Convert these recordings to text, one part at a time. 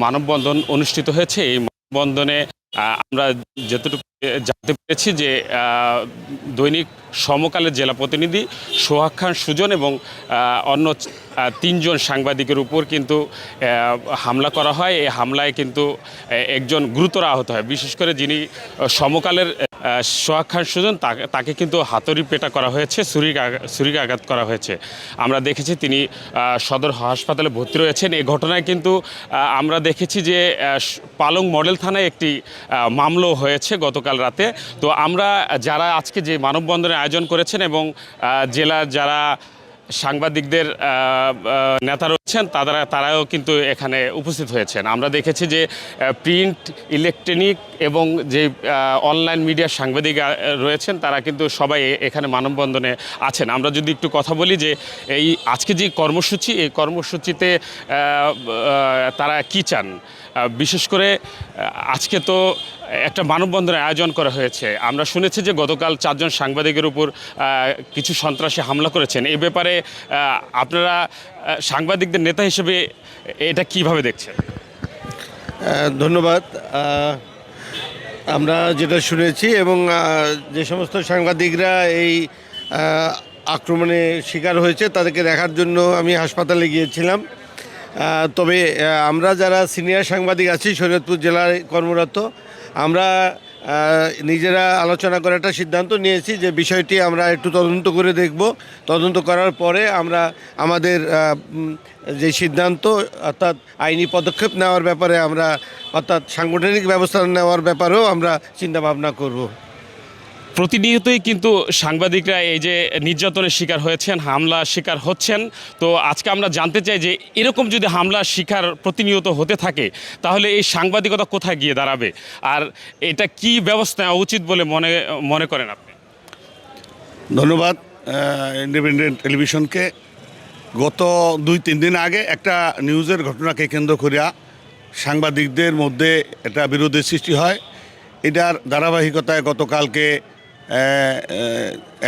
মানববন্ধন অনুষ্ঠিত হয়েছে। এই মানববন্ধনে আমরা যতটুকু জানতে পেরেছি যে দৈনিক সমকালের জেলা প্রতিনিধি সোহাগ খান সুজন এবং অন্য তিনজন সাংবাদিকের উপর কিন্তু হামলা করা হয়। এই হামলায় কিন্তু একজন গুরুতর আহত হয়। বিশেষ করে যিনি সমকালের সোহাগ খান সুজন তাকে কিন্তু হাতুড়ি পেটা করা হয়েছে, ছুরির আঘাত করা হয়েছে। আমরা দেখেছি তিনি সদর হাসপাতালে ভর্তি রয়েছেন। এই ঘটনায় কিন্তু আমরা দেখেছি যে পালং মডেল থানায় একটি মামলাও হয়েছে গতকাল রাতে। তো আমরা যারা আজকে যে মানববন্ধনের আয়োজন করেছেন এবং জেলার যারা সাংবাদিকদের নেতা রয়েছেন তারাও কিন্তু এখানে উপস্থিত হয়েছেন। আমরা দেখেছি যে প্রিন্ট, ইলেকট্রনিক এবং যে অনলাইন মিডিয়ার সাংবাদিক রয়েছেন তারা কিন্তু সবাই এখানে মানববন্ধনে আছেন। আমরা যদি একটু কথা বলি যে এই আজকে যে কর্মসূচি, এই কর্মসূচিতে তারা কি চান, বিশেষ করে আজকে তো একটা মানববন্ধনের আয়োজন করা হয়েছে। আমরা শুনেছি যে গতকাল 4 জন সাংবাদিকের উপর কিছু সন্ত্রাসী হামলা করেছেন। এই ব্যাপারে আপনারা সাংবাদিকদের নেতা হিসেবে এটা কিভাবে দেখছেন? ধন্যবাদ। আমরা যেটা শুনেছি এবং যে সমস্ত সাংবাদিকরা এই আক্রমণের শিকার হয়েছে তাদেরকে দেখার জন্য আমি হাসপাতালে গিয়েছিলাম। তবে আমরা যারা সিনিয়র সাংবাদিক আছি শরীয়তপুর জেলায় কর্মরত, আমরা নিজেরা আলোচনা করে একটা সিদ্ধান্ত নিয়েছি যে বিষয়টি আমরা একটু তদন্ত করে দেখব। তদন্ত করার পরে আমরা আমাদের যে সিদ্ধান্ত অর্থাৎ আইনি পদক্ষেপ নেওয়ার ব্যাপারে আমরা অর্থাৎ সাংগঠনিক ব্যবস্থা নেওয়ার ব্যাপারেও আমরা চিন্তাভাবনা করব। প্রতিনিয়তই কিন্তু সাংবাদিকরা এই যে নির্যাতনের শিকার হয়েছেন, হামলা শিকার হচ্ছেন। তো আজকে আমরা জানতে চাই যে এরকম যদি হামলার শিকার প্রতিনিয়ত হতে থাকে তাহলে এই সাংবাদিকতা কোথায় গিয়ে দাঁড়াবে, আর এটা কি ব্যবস্থা নেওয়া উচিত বলে মনে করেন আপনি? ধন্যবাদ ইন্ডিপেন্ডেন্ট টেলিভিশনকে। গত 2-3 দিন আগে একটা নিউজের ঘটনাকে কেন্দ্র করিয়া সাংবাদিকদের মধ্যে একটা বিরোধের সৃষ্টি হয়। এটার ধারাবাহিকতায় গতকালকে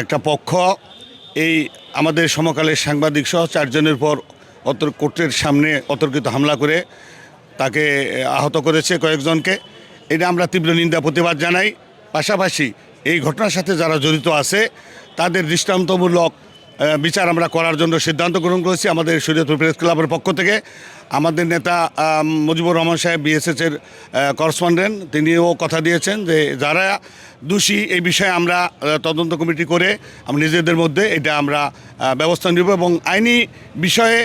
একটা পক্ষ এই আমাদের সমকালের সাংবাদিক সহ 4 জনের পর কোর্টের সামনে অতর্কিত হামলা করে তাকে আহত করেছে কয়েকজনকে। এটা আমরা তীব্র নিন্দা প্রতিবাদ জানাই। পাশাপাশি এই ঘটনার সাথে যারা জড়িত আছে তাদের দৃষ্টান্তমূলক বিচার আমরা করার জন্য সিদ্ধান্ত গ্রহণ করেছি। আমাদের শরীয়তপুর প্রেস ক্লাবের পক্ষ থেকে আমাদের নেতা মুজিবুর রহমান সাহেব বিএসএসের করেসপন্ডেন্ট, তিনিও কথা দিয়েছেন যে যারা দোষী এই বিষয়ে আমরা তদন্ত কমিটি করে আমরা নিজেদের মধ্যে এটা আমরা ব্যবস্থা নেব এবং আইনি বিষয়ে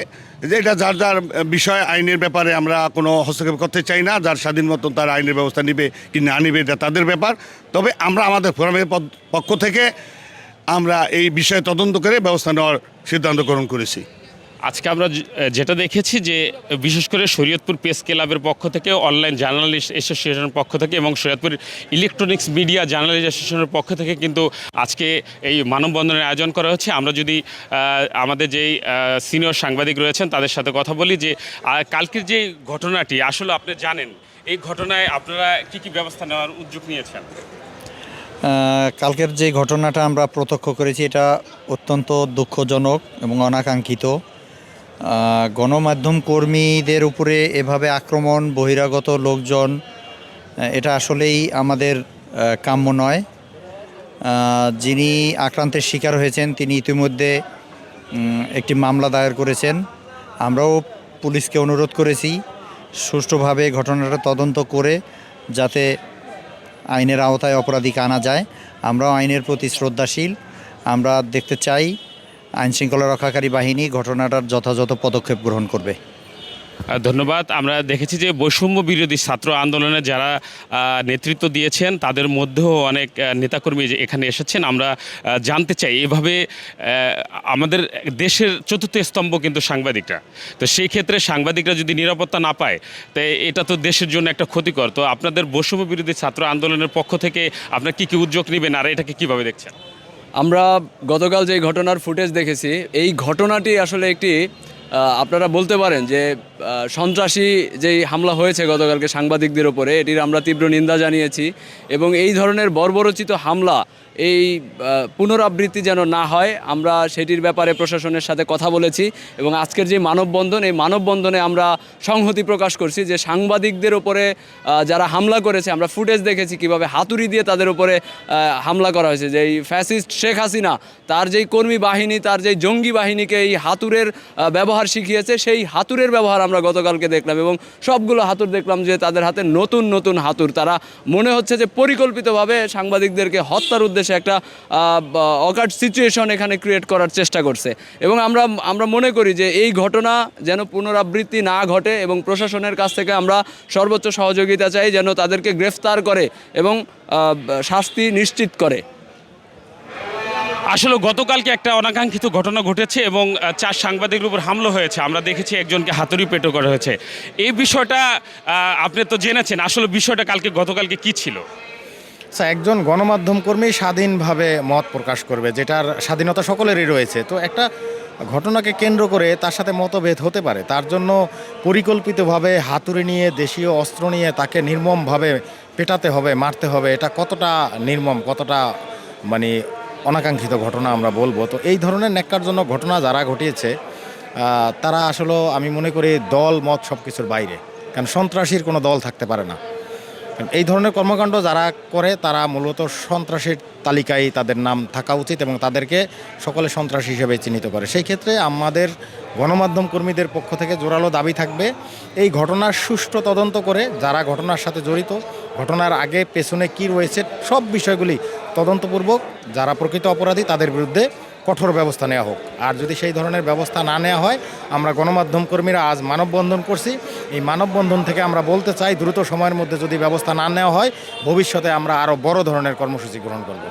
যে এটা যার যার বিষয় আইনের ব্যাপারে আমরা কোনো হস্তক্ষেপ করতে চাই না। যার স্বাধীন মতন তার আইনের ব্যবস্থা নিবে কি না নিবে এটা তাদের ব্যাপার। তবে আমরা আমাদের ফোরামের পক্ষ থেকে আমরা এই বিষয়ে তদন্ত করে ব্যবস্থা নেওয়ার সিদ্ধান্ত গ্রহণ করেছি। আজকে আমরা যেটা দেখেছি যে বিশেষ করে শরীয়তপুর প্রেস ক্লাবের পক্ষ থেকে, অনলাইন জার্নালিস্ট অ্যাসোসিয়েশনের পক্ষ থেকে এবং শরীয়তপুর ইলেকট্রনিক্স মিডিয়া জার্নালিস্ট অ্যাসোসিয়েশনের পক্ষ থেকে কিন্তু আজকে এই মানববন্ধনের আয়োজন করা হচ্ছে। আমরা যদি আমাদের যেই সিনিয়র সাংবাদিক রয়েছেন তাদের সাথে কথা বলি যে কালকের যে ঘটনাটি আসলে আপনি জানেন, এই ঘটনায় আপনারা কি ব্যবস্থা নেওয়ার উদ্যোগ নিয়েছেন? কালকের যে ঘটনাটা আমরা প্রত্যক্ষ করেছি এটা অত্যন্ত দুঃখজনক এবং অনাকাঙ্ক্ষিত। গণমাধ্যম কর্মীদের উপরে এভাবে আক্রমণ, বহিরাগত লোকজন, এটা আসলেই আমাদের কাম্য নয়। যিনি আক্রান্তের শিকার হয়েছেন তিনি ইতিমধ্যে একটি মামলা দায়ের করেছেন। আমরাও পুলিশকে অনুরোধ করেছি সুষ্ঠুভাবে ঘটনাটা তদন্ত করে যাতে আইনের আওতায় অপরাধীকে আনা যায়। আমরাও আইনের প্রতি শ্রদ্ধাশীল। আমরা দেখতে চাই আইনশৃঙ্খলা রক্ষাকারী বাহিনী ঘটনাটার যথাযথ পদক্ষেপ গ্রহণ করবে। ধন্যবাদ। আমরা দেখেছি যে বৈষম্য বিরোধী ছাত্র আন্দোলনে যারা নেতৃত্ব দিয়েছেন তাদের মধ্যেও অনেক নেতাকর্মী এখানে এসেছেন। আমরা জানতে চাই এভাবে আমাদের দেশের চতুর্থ স্তম্ভ কিন্তু সাংবাদিকরা, তো সেই ক্ষেত্রে সাংবাদিকরা যদি নিরাপত্তা না পায় তো এটা তো দেশের জন্য একটা ক্ষতিকর। তো আপনাদের বৈষম্য বিরোধী ছাত্র আন্দোলনের পক্ষ থেকে আপনারা কী উদ্যোগ নেবেন আর এটাকে কীভাবে দেখছেন? আমরা গতকাল যে ঘটনার ফুটেজ দেখেছি, এই ঘটনাটি আসলে একটি আপনারা বলতে পারেন যে সন্ত্রাসী যেই হামলা হয়েছে গতকালকে সাংবাদিকদের ওপরে, এটির আমরা তীব্র নিন্দা জানিয়েছি এবং এই ধরনের বর্বরোচিত হামলা এই পুনরাবৃত্তি যেন না হয় আমরা সেটির ব্যাপারে প্রশাসনের সাথে কথা বলেছি এবং আজকের যে মানববন্ধন, এই মানববন্ধনে আমরা সংহতি প্রকাশ করছি যে সাংবাদিকদের ওপরে যারা হামলা করেছে, আমরা ফুটেজ দেখেছি কিভাবে হাতুড়ি দিয়ে তাদের উপরে হামলা করা হয়েছে। যে এই ফ্যাসিস্ট শেখ হাসিনা তার যেই কর্মী বাহিনী, তার যেই জঙ্গি বাহিনীকে এই হাতুড়ের ব্যবহার শিখিয়েছে, সেই হাতুড়ের ব্যবহার আমরা গতকালকে দেখলাম এবং সবগুলো হাতুড় দেখলাম যে তাদের হাতে নতুন নতুন হাতুড়। তারা মনে হচ্ছে যে পরিকল্পিতভাবে সাংবাদিকদেরকে হত্যার উদ্দেশ্যে একটা অকার্ড সিচুয়েশন এখানে ক্রিয়েট করার চেষ্টা করছে এবং আমরা মনে করি যে এই ঘটনা যেন পুনরাবৃত্তি না ঘটে এবং প্রশাসনের কাছ থেকে আমরা সর্বোচ্চ সহযোগিতা চাই যেন তাদেরকে গ্রেফতার করে এবং শাস্তি নিশ্চিত করে। আসলে গতকালকে একটা অনাকাঙ্ক্ষিত ঘটনা ঘটেছে এবং 4 সাংবাদিকের উপর হামলা হয়েছে। আমরা দেখেছি একজনকে হাতুড়ি পেটো করা হয়েছে। এই বিষয়টা আপনি তো জেনেছেন, আসলে বিষয়টা গতকালকে কি ছিল? একজন গণমাধ্যম কর্মী স্বাধীনভাবে মত প্রকাশ করবে, যেটার স্বাধীনতা সকলেরই রয়েছে। তো একটা ঘটনাকে কেন্দ্র করে তার সাথে মতভেদ হতে পারে, তার জন্য পরিকল্পিতভাবে হাতুড়ি নিয়ে, দেশীয় অস্ত্র নিয়ে তাকে নির্মমভাবে পেটাতে হবে, মারতে হবে, এটা কতটা নির্মম, কতটা মানে অনাকাঙ্ক্ষিত ঘটনা আমরা বলবো। তো এই ধরনের ন্যাক্কারজনক ঘটনা যারা ঘটিয়েছে তারা আসলে আমি মনে করি দল মত সব কিছুর বাইরে, কারণ সন্ত্রাসীর কোনো দল থাকতে পারে না। এই ধরনের কর্মকাণ্ড যারা করে তারা মূলত সন্ত্রাসীর তালিকায় তাদের নাম থাকা উচিত এবং তাদেরকে সকলে সন্ত্রাসী হিসেবে চিহ্নিত করে। সেই ক্ষেত্রে আমাদের গণমাধ্যম কর্মীদের পক্ষ থেকে জোরালো দাবি থাকবে এই ঘটনার সুষ্ঠু তদন্ত করে যারা ঘটনার সাথে জড়িত, ঘটনার আগে পেছনে কি রয়েছে সব বিষয়গুলি তদন্তপূর্বক যারা প্রকৃত অপরাধী তাদের বিরুদ্ধে কঠোর ব্যবস্থা নেওয়া হোক। আর যদি সেই ধরনের ব্যবস্থা না নেওয়া হয়, আমরা গণমাধ্যম কর্মীরা আজ মানববন্ধন করছি। এই মানববন্ধন থেকে আমরা বলতে চাই দ্রুত সময়ের মধ্যে যদি ব্যবস্থা না নেওয়া হয়, ভবিষ্যতে আমরা আরও বড় ধরনের কর্মসূচি গ্রহণ করব।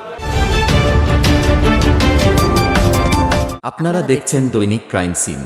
আপনারা দেখছেন দৈনিক ক্রাইম সিন।